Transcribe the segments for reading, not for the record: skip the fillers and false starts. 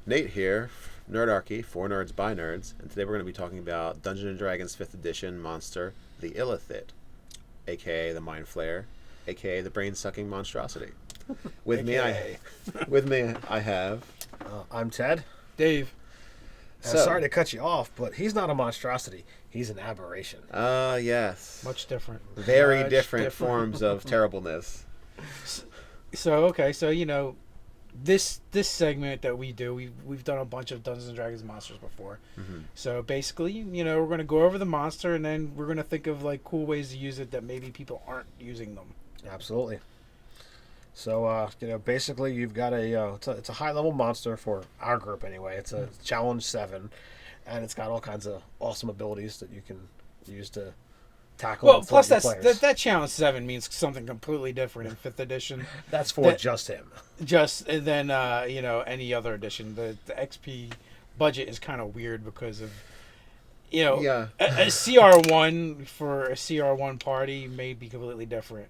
Nate here, Nerdarchy, for nerds by nerds, and today we're going to be talking about Dungeons & Dragons 5th edition monster, the Illithid, A.K.A the Mindflayer, A.K.A the brain-sucking monstrosity. With me, I have... I'm Ted. Dave. Sorry to cut you off, but he's not a monstrosity. He's an aberration. Yes. Much different. Very Much different forms of terribleness. So this segment that we do, we've done a bunch of Dungeons and Dragons monsters before. Mm-hmm. So basically, we're going to go over the monster and then we're going to think of like cool ways to use it that maybe people aren't using them. Absolutely. So basically, you've got it's a high level monster for our group anyway. It's a challenge 7, and it's got all kinds of awesome abilities that you can use to tackle. Well, plus that challenge 7 means something completely different in 5th edition. That's for just him. And then any other edition. The XP budget is kind of weird because of a CR1 for a CR1 party may be completely different.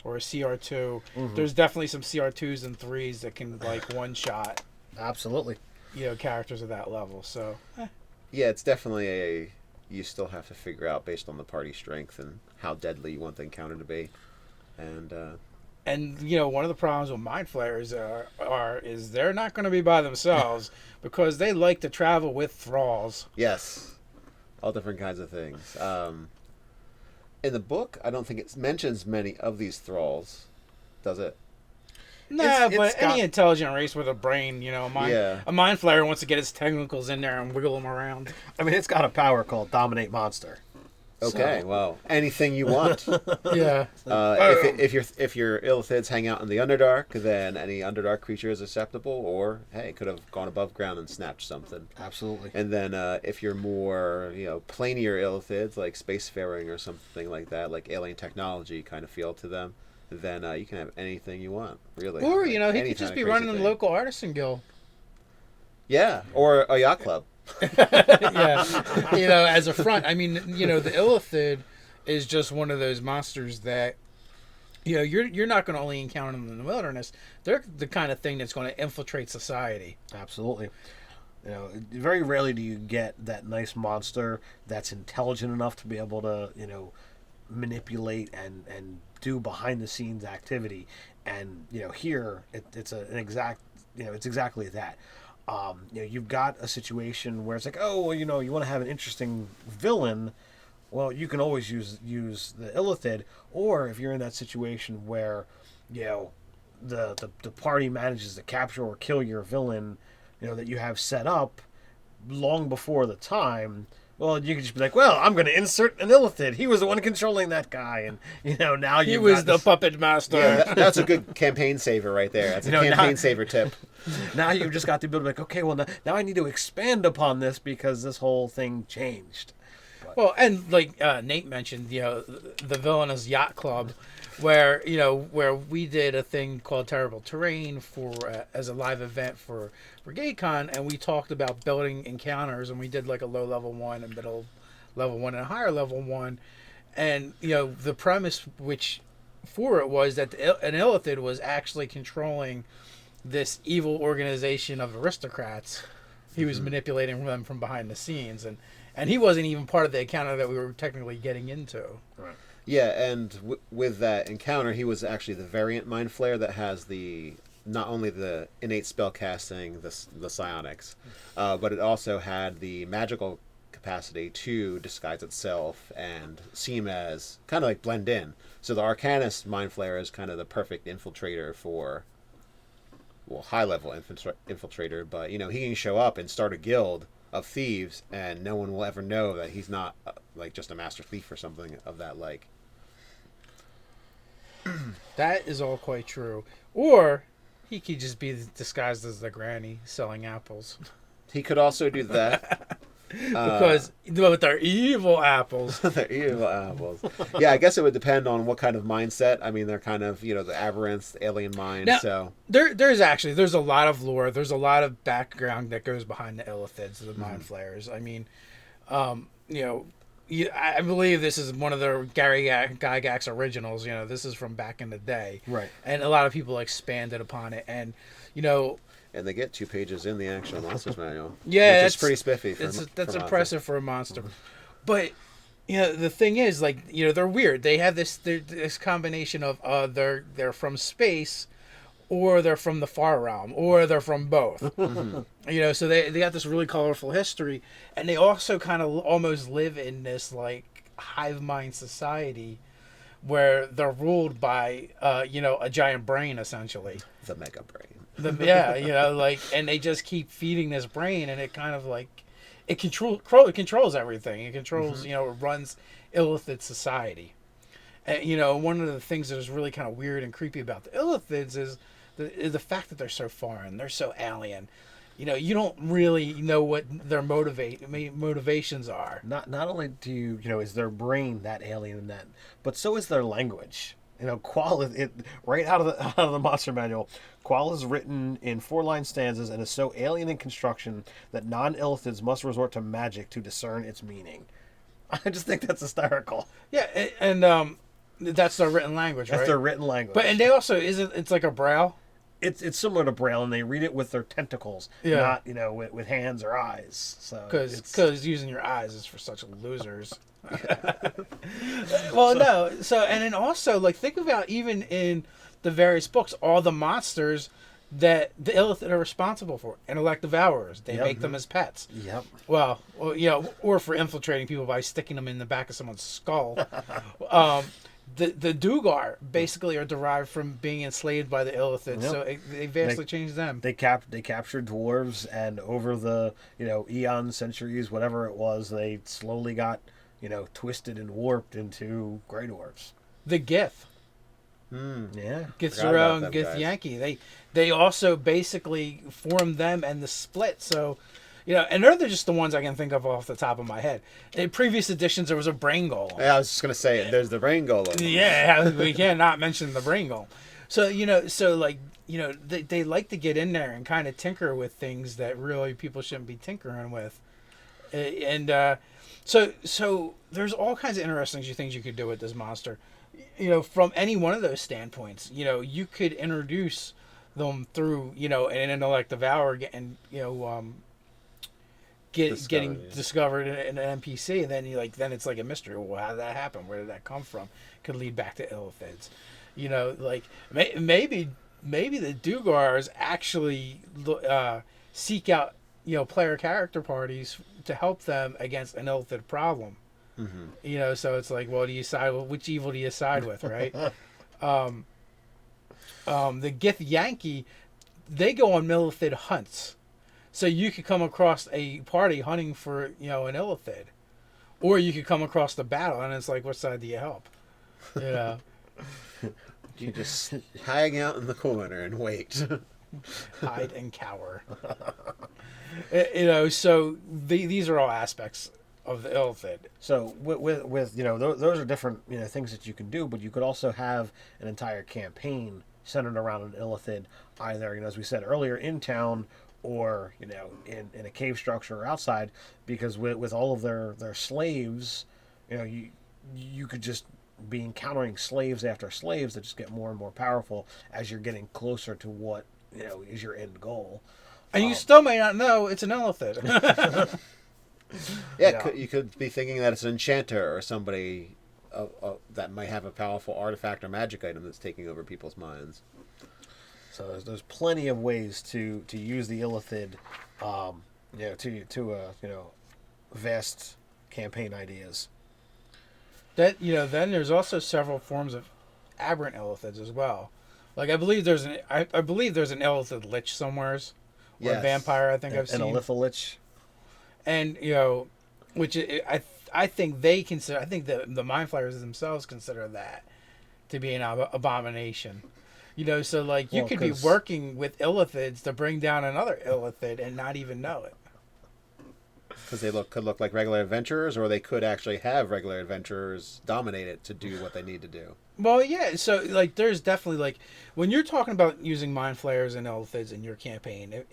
Or a CR2. Mm-hmm. There's definitely some CR2s and 3s that can like one shot. Absolutely. Characters at that level. So. Yeah, it's definitely you still have to figure out based on the party strength and how deadly you want the encounter to be, and one of the problems with Mindflayers is they're not going to be by themselves because they like to travel with thralls. Yes, all different kinds of things. In the book, I don't think it mentions many of these thralls, does it? No, but any intelligent race with a brain, a Mindflayer wants to get his tentacles in there and wiggle them around. I mean, it's got a power called Dominate Monster. Okay, well, anything you want. Yeah. If your Illithids hang out in the Underdark, then any Underdark creature is acceptable, or hey, could have gone above ground and snatched something. Absolutely. And then if you're more planier Illithids, like spacefaring or something like that, like alien technology kind of feel to them, then you can have anything you want, really. Or he could just be running the local artisan guild. Yeah, or a yacht club. Yeah, as a front. I mean, the Illithid is just one of those monsters that, you're not going to only encounter them in the wilderness. They're the kind of thing that's going to infiltrate society. Absolutely. Very rarely do you get that nice monster that's intelligent enough to be able to, manipulate and do behind the scenes activity. And here it's exactly that. You've got a situation where it's like, you want to have an interesting villain. Well, you can always use the Illithid, or if you're in that situation where, the party manages to capture or kill your villain, that you have set up long before the time. Well, you can just be like, well, I'm going to insert an Illithid. He was the one controlling that guy, and now he was the puppet master. Yeah, that's a good campaign saver right there. That's a campaign saver tip. Now you've just got to be able to be like, okay, well, now I need to expand upon this because this whole thing changed. But. Well, and like Nate mentioned, the Villainous Yacht Club, where we did a thing called Terrible Terrain for as a live event for GayCon, and we talked about building encounters, and we did like a low level one, a middle level one, and a higher level one, and the premise for it was that an Illithid was actually controlling this evil organization of aristocrats. He was manipulating them from behind the scenes, and he wasn't even part of the encounter that we were technically getting into. Right. Yeah, and with that encounter, he was actually the variant Mindflayer that has not only the innate spell casting, the psionics, but it also had the magical capacity to disguise itself and seem as kind of like blend in. So the Arcanist Mindflayer is kind of the perfect infiltrator for. Well, high-level infiltrator, but, he can show up and start a guild of thieves, and no one will ever know that he's not, just a master thief or something of that like. That is all quite true. Or he could just be disguised as the granny selling apples. He could also do that. Because with their evil apples. They're evil apples. Yeah, I guess it would depend on what kind of mindset. I mean, they're kind of, the aberrants, the alien mind, now, so... There's a lot of lore. There's a lot of background that goes behind the Illithids, the Mindflayers. I mean, I believe this is one of the Gary Gygax originals. This is from back in the day. Right. And a lot of people expanded upon it. And, And they get 2 pages in the actual monsters manual. Yeah, which is pretty spiffy. That's impressive for a monster. But the thing is, like, they're weird. They have this combination of they're from space, or they're from the far realm, or they're from both. So they got this really colorful history, and they also kind of almost live in this like hive mind society, where they're ruled by a giant brain, essentially. The mega brain. And they just keep feeding this brain, and it kind of like it controls everything. It controls, it runs Illithid society. And one of the things that is really kind of weird and creepy about the Illithids is the fact that they're so foreign, they're so alien. You don't really know what their motivations are. Not only do you is their brain that alien in that, but so is their language. Qualith, right out of the monster manual, qualith is written in 4-line stanzas and is so alien in construction that non-Illithids must resort to magic to discern its meaning. I just think that's hysterical. Yeah, and that's their written language, right? That's their written language. But they also it's like a braille. It's similar to braille, and they read it with their tentacles, not with hands or eyes. So because using your eyes is for such losers. Well, no. So and then also like think about even in the various books, all the monsters that the Illithid are responsible for. Intellect Devourers, they make them as pets. Yep. Well, or for infiltrating people by sticking them in the back of someone's skull. The Dugar basically are derived from being enslaved by the Illithid, so they vastly changed them. They captured dwarves, and over the eons, centuries, whatever it was, they slowly got twisted and warped into Grey Dwarves. The Gith. Yeah. Githzero and Githyanki. They also basically formed them and the Split, so and they're just the ones I can think of off the top of my head. In previous editions, there was a brain golem. Yeah, I was just gonna say there's the brain golem. Yeah, we cannot mention the brain golem. So they like to get in there and kind of tinker with things that really people shouldn't be tinkering with, and so there's all kinds of interesting things you could do with this monster. From any one of those standpoints, you could introduce them through an intellect devour and getting discovered in an NPC, and then it's like a mystery. Well, how did that happen? Where did that come from? Could lead back to Illithids. Maybe the Dugars actually seek out player character parties to help them against an Illithid problem. So it's like, well, which evil do you side with, right? The Githyanki, they go on Illithid hunts. So you could come across a party hunting for, an Illithid. Or you could come across the battle, and it's like, which side do you help? You just hang out in the corner and wait. Hide and cower. So these are all aspects of the Illithid. So with those are different things that you can do, but you could also have an entire campaign centered around an Illithid, either as we said earlier, in town, or in a cave structure or outside, because with all of their slaves, you could just be encountering slaves after slaves that just get more and more powerful as you're getting closer to what is your end goal. And you still may not know it's an Illithid. Yeah, you could be thinking that it's an enchanter or somebody that might have a powerful artifact or magic item that's taking over people's minds. So there's plenty of ways to use the Illithid, to vast campaign ideas. That then there's also several forms of aberrant Illithids as well. Like I believe there's an Illithid Lich somewheres, or a vampire. I think I've seen an Illithid. And which I think they consider. I think the Mindflayers themselves consider that to be an abomination. So like you could be working with Illithids to bring down another Illithid and not even know it. Because they could look like regular adventurers, or they could actually have regular adventurers dominate it to do what they need to do. Well, yeah. So like, there's definitely like when you're talking about using Mindflayers and Illithids in your campaign,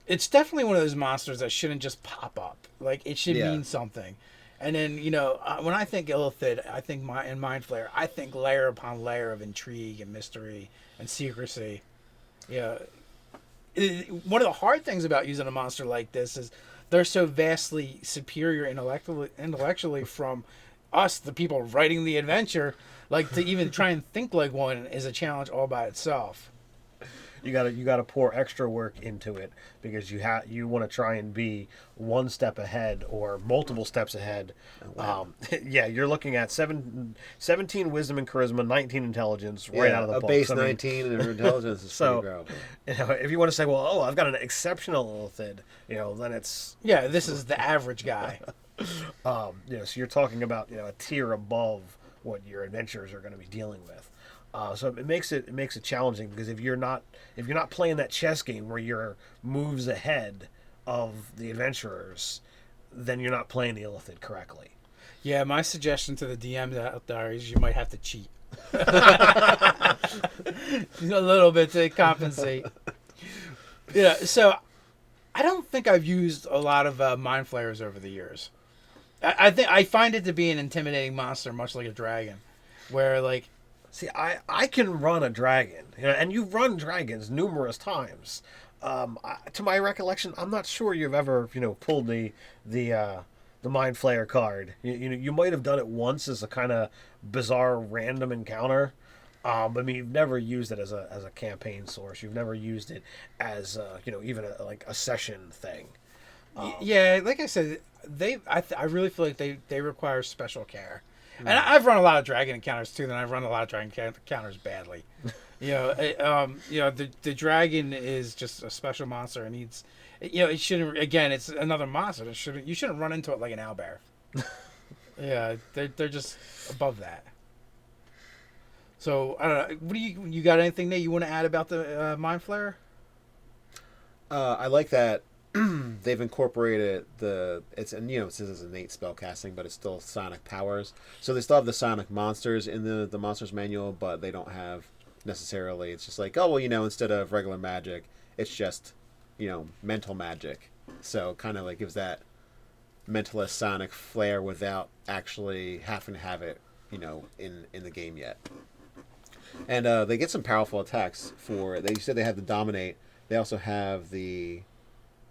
it's definitely one of those monsters that shouldn't just pop up. Like it should mean something. And then when I think Illithid, I think in Mindflayer, I think layer upon layer of intrigue and mystery and secrecy. one of the hard things about using a monster like this is they're so vastly superior intellectually from us, the people writing the adventure. Like, to even try and think like one is a challenge all by itself. You gotta pour extra work into it because you want to try and be one step ahead or multiple steps ahead. Oh, wow. Yeah, you're looking at 17 wisdom and charisma, 19 intelligence, right out of the a box. base 19 in intelligence is So, pretty growable. If you want to say, well, I've got an exceptional Illithid, then it's This is the average guy. so you're talking about a tier above what your adventurers are going to be dealing with. So it makes it challenging because if you're not playing that chess game where you're moves ahead of the adventurers, then you're not playing the Illithid correctly. Yeah, my suggestion to the DMs out there is you might have to cheat a little bit to compensate. So I don't think I've used a lot of Mindflayers over the years. I think I find it to be an intimidating monster, much like a dragon, where like. See, I can run a dragon, and you've run dragons numerous times. To my recollection, I'm not sure you've ever, pulled the Mindflayer card. You might have done it once as a kind of bizarre random encounter, but I mean, you've never used it as a campaign source. You've never used it as even a session thing. Yeah, like I said, I really feel like they require special care. And I've run a lot of dragon encounters too. Then I've run a lot of dragon encounters badly. The dragon is just a special monster and needs. It shouldn't. Again, it's another monster. You shouldn't run into it like an owlbear. Yeah, they're just above that. So I don't know. What do you got? Anything that you want to add about the Mindflayer? I like that. They've incorporated it says it's innate spell casting, but it's still sonic powers. So they still have the sonic monsters in the monsters manual, but they don't have necessarily. It's just like, instead of regular magic, it's just mental magic. So kind of like gives that mentalist sonic flair without actually having to have it in the game yet. And they get some powerful attacks for. You said they have the dominate. They also have the.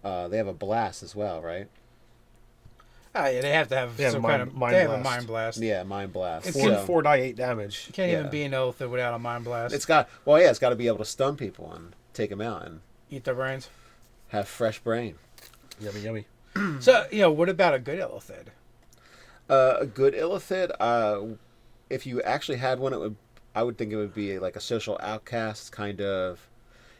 They have a blast as well, right? Oh yeah, they have to have some kind of. They have a mind blast. Yeah, mind blast. It's 4 die 8 damage. You can't even be an Illithid without a mind blast. It's got to be able to stun people and take them out and eat their brains. Have fresh brain. Yummy, yummy. So what about a good Illithid? A good Illithid. If you actually had one, I would think it would be like a social outcast kind of.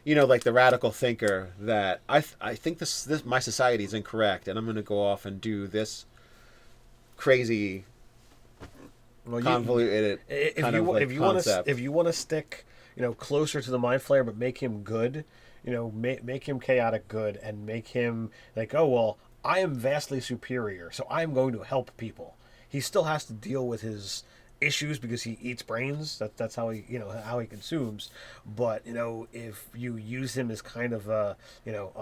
Like the radical thinker that I think this my society is incorrect, and I'm going to go off and do this crazy, convoluted concept. If you want to stick, closer to the Mindflayer, but make him good, make him chaotic good, and make him like, oh well, I am vastly superior, so I'm going to help people. He still has to deal with his issues because he eats brains. That's how he how he consumes. But if you use him as kind of a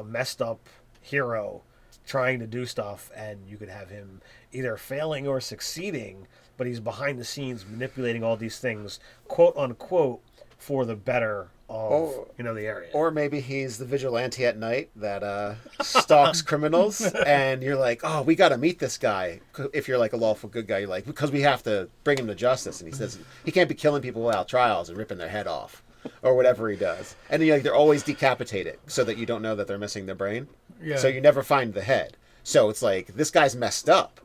messed up hero trying to do stuff, and you could have him either failing or succeeding, but he's behind the scenes manipulating all these things, quote unquote, for the better of the area. Or maybe he's the vigilante at night that stalks criminals, and you're like, oh, we got to meet this guy. If you're like a lawful good guy, you're like, because we have to bring him to justice, and he says he can't be killing people without trials and ripping their head off, or whatever he does. And then they're always decapitated so that you don't know that they're missing their brain. Yeah. So you never find the head. So it's like, this guy's messed up.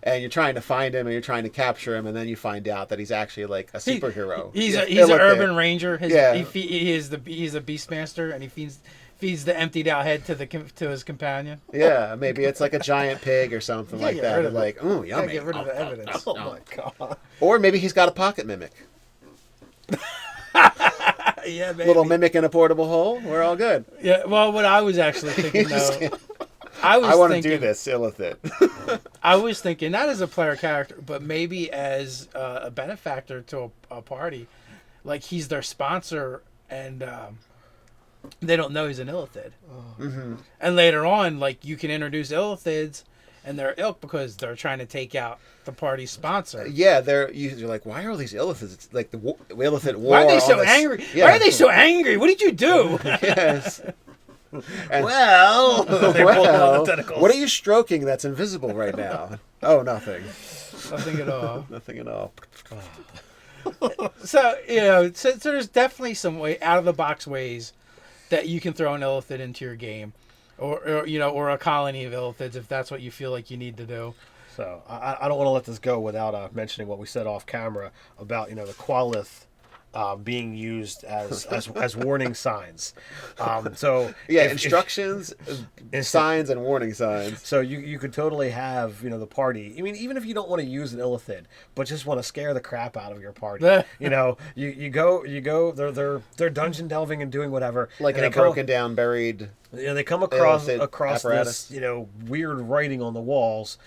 And you're trying to find him, and you're trying to capture him, and then you find out that he's actually like a superhero. He's an urban ranger. He's a beastmaster, and he feeds the emptied out head to his companion. Yeah, maybe it's like a giant pig or something like that. They're like, oh, yummy. Get rid of the evidence. Oh my god! Or maybe he's got a pocket mimic. Yeah, maybe. Little mimic in a portable hole. We're all good. Yeah. Well, what I was actually thinking though. I want to do this, Illithid. I was thinking not as a player character, but maybe as a benefactor to a party. Like he's their sponsor, and they don't know he's an Illithid. Mm-hmm. And later on, like you can introduce Illithids and their ilk because they're trying to take out the party's sponsor. Yeah, you're like, why are all these Illithids? It's like the Illithid war. Why are they so angry? Yeah. Why are they so angry? What did you do? Yes. And, Well, they pulled on the tentacles. what are you stroking that's invisible right now? Oh, nothing. Nothing at all. Nothing at all. So so there's definitely some way out of the box ways that you can throw an illithid into your game, or or a colony of illithids if that's what you feel like you need to do. So I don't want to let this go without mentioning what we said off camera about the qualith being used as warning signs. So Instructions, signs, and warning signs. So you could totally have the party. I mean, even if you don't want to use an illithid, but just want to scare the crap out of your party. you go. They're dungeon delving and doing whatever. Like in a broken down, buried. They come across apparatus. this weird writing on the walls.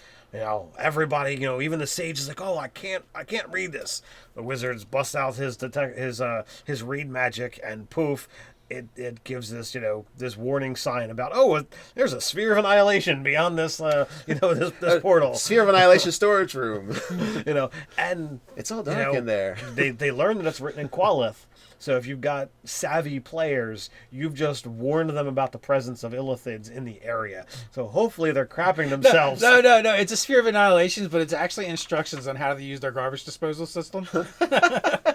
Everybody, even the sage is like, "Oh, I can't read this." The wizards bust out his read magic, and poof, it gives this this warning sign about, "Oh, there's a sphere of annihilation beyond this this portal." Sphere of annihilation storage room. And it's all dark in there. They learn that it's written in qualith. So if you've got savvy players, you've just warned them about the presence of illithids in the area. So hopefully they're crapping themselves. No. It's a sphere of annihilations, but it's actually instructions on how to use their garbage disposal system.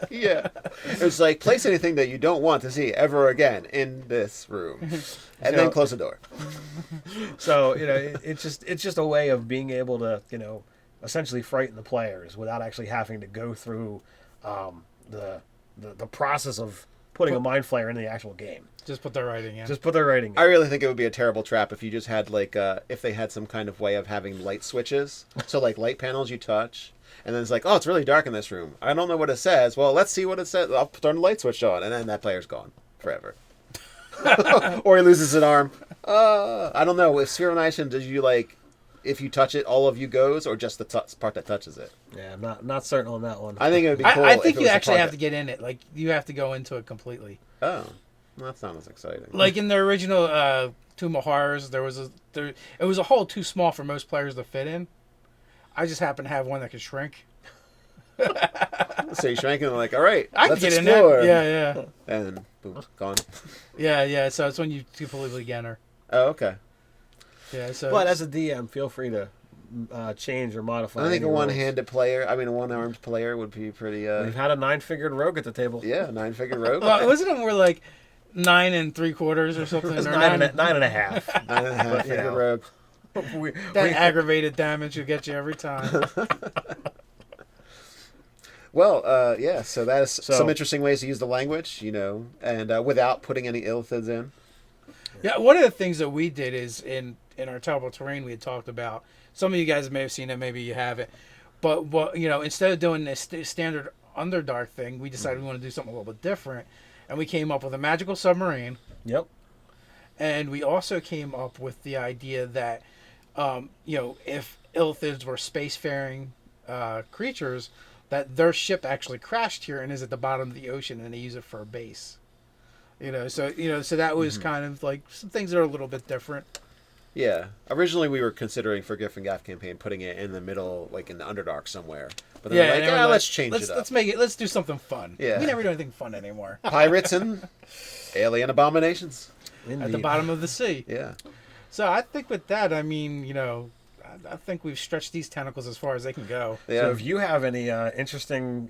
Yeah. It's like, place anything that you don't want to see ever again in this room. And then close the door. So, it's just a way of being able to, essentially frighten the players without actually having to go through the process of putting a Mindflayer in the actual game. Just put their writing in. I really think it would be a terrible trap if you just had if they had some kind of way of having light switches. So light panels you touch, and then it's like, oh, it's really dark in this room. I don't know what it says. Well, let's see what it says. I'll turn the light switch on, and then that player's gone forever. Or he loses an arm. I don't know. If Sphere of Annihilation, does you if you touch it, all of you goes, or just the part that touches it? Yeah, I'm not certain on that one. I think it would be cool. I think you actually have to get in it. You have to go into it completely. Oh, well, that's not as exciting. Like in the original Tomb of Horrors, it was a hole too small for most players to fit in. I just happen to have one that could shrink. So you shrank and all right, I let's can get explore. in there. Yeah. And boom, gone. Yeah. So it's when you completely enter. Oh, okay. Yeah. So. But as a DM, feel free to change or modify. I think a rules. one-handed player, a one-armed player would be pretty... We've had a 9-figured rogue at the table. Yeah, 9-figured rogue. Well, wasn't it more like 9 3/4 or something? It's or 9.5. 9.5-figured rogue. Aggravated damage will get you every time. Well, yeah, so that's some interesting ways to use the language, and without putting any illithids in. Yeah, one of the things that we did is in our terrible terrain we had talked about. Some of you guys may have seen it, maybe you haven't. But instead of doing this standard Underdark thing, we decided we want to do something a little bit different, and we came up with a magical submarine. Yep. And we also came up with the idea that, if illithids were spacefaring creatures, that their ship actually crashed here and is at the bottom of the ocean, and they use it for a base. So that was kind of like some things that are a little bit different. Yeah. Originally, we were considering for Giff and Gaff campaign putting it in the middle, in the Underdark somewhere. But then let's change it up. Let's do something fun. Yeah. We never do anything fun anymore. Pirates and alien abominations. Indeed. At the bottom of the sea. Yeah. So I think with that, I think we've stretched these tentacles as far as they can go. Yeah. So if you have any interesting,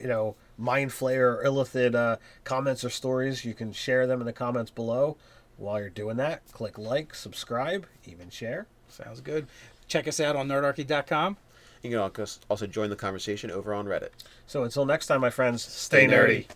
Mindflayer or Illithid comments or stories, you can share them in the comments below. While you're doing that, click like, subscribe, even share. Sounds good. Check us out on nerdarchy.com. You can also join the conversation over on Reddit. So until next time, my friends, Stay nerdy.